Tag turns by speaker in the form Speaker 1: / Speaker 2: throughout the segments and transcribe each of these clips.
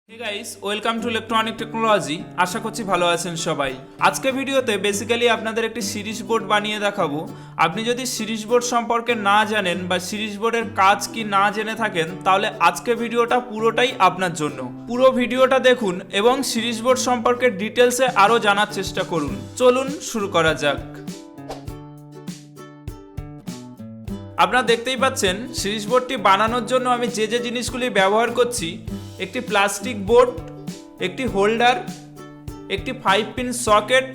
Speaker 1: Hey guys welcome to electronic technology. আশা করছি ভালো আছেন সবাই। আজকে ভিডিওতে বেসিক্যালি আপনাদের একটি সিরিজ বোর্ড বানিয়ে দেখাবো। আপনি যদি সিরিজ বোর্ড সম্পর্কে না জানেন বা সিরিজ বোর্ডের কাজ কি না জেনে থাকেন তাহলে আজকে ভিডিওটা পুরোটাই আপনার জন্য। পুরো ভিডিওটা দেখুন এবং সিরিজ বোর্ড সম্পর্কে ডিটেলসে আরও জানার চেষ্টা করুন। চলুন শুরু করা যাক। আপনারা দেখতেই পাচ্ছেন সিরিজ বোর্ডটি বানানোর জন্য আমি যে যে জিনিসগুলি ব্যবহার করছি, একটি প্লাস্টিক বোর্ড, একটি হোল্ডার, একটি 5 পিন সকেট,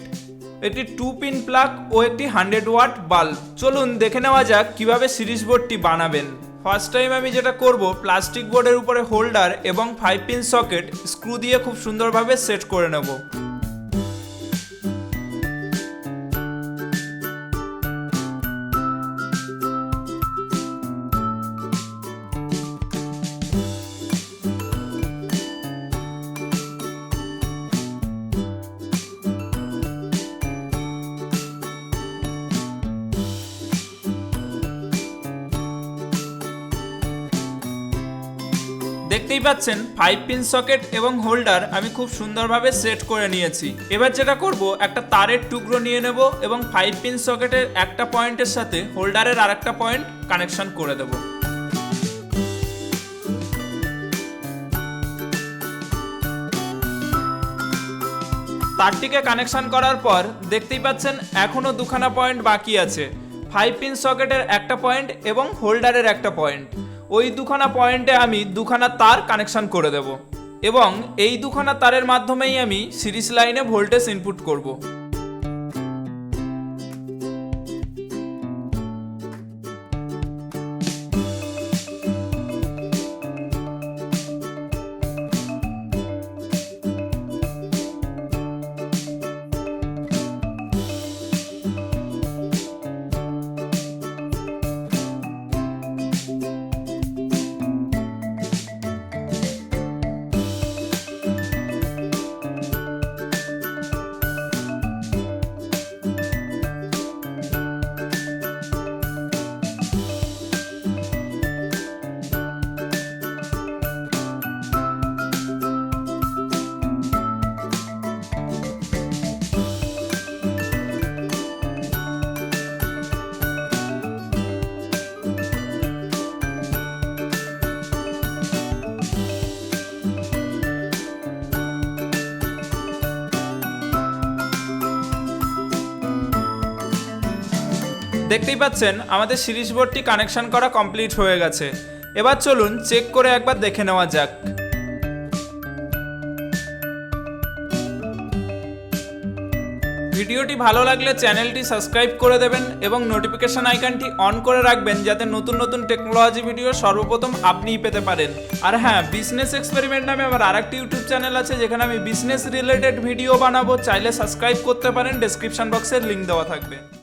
Speaker 1: একটি 2 পিন প্লাগ ও একটি 100 ওয়াট বাল্ব। চলুন দেখে নেওয়া যাক কিভাবে সিরিজ বোর্ডটি বানাবেন। ফার্স্ট টাইম আমি যেটা করব, প্লাস্টিক বোর্ডের উপরে হোল্ডার এবং 5 পিন সকেট স্ক্রু দিয়ে খুব সুন্দরভাবে সেট করে নেব। দেখতেই পাচ্ছেন 5 পিন সকেট এবং হোল্ডার আমি খুব সুন্দরভাবে সেট করে নিয়েছি। এবার যেটা করব, একটা তারের টুকরো নিয়ে নেব এবং 5 পিন সকেটের একটা পয়েন্টের সাথে হোল্ডারের আরেকটা পয়েন্ট কানেকশন করে দেব। তারটিকে কানেকশন করার পর দেখতেই পাচ্ছেন এখনো দুখানা পয়েন্ট বাকি আছে। 5 পিন সকেটের একটা পয়েন্ট এবং হোল্ডারের একটা পয়েন্ট। ওই দুখানা পয়েন্টে আমি দুখানা তার কানেকশন করে দেব এবং এই দুখানা তারের মাধ্যমেই আমি সিরিজ লাইনে ভোল্টেজ ইনপুট করব। দেখতেই পাচ্ছেন আমাদের সিরিজ বোর্ডটি কানেকশন করা কমপ্লিট হয়ে গেছে। এবার চলুন চেক করে একবার দেখে নেওয়া যাক। ভিডিওটি ভালো লাগলে চ্যানেলটি সাবস্ক্রাইব করে দেবেন এবং নোটিফিকেশন আইকনটি অন করে রাখবেন যাতে নতুন নতুন টেকনোলজি ভিডিও সর্বপ্রথম আপনিই পেতে পারেন। আর হ্যাঁ, বিজনেস এক্সপেরিমেন্ট নামে আমার আরেকটি ইউটিউব চ্যানেল আছে যেখানে আমি বিজনেস রিলেটেড ভিডিও বানাবো। চাইলে সাবস্ক্রাইব করতে পারেন, ডেসক্রিপশন বক্সে লিংক দেওয়া থাকবে।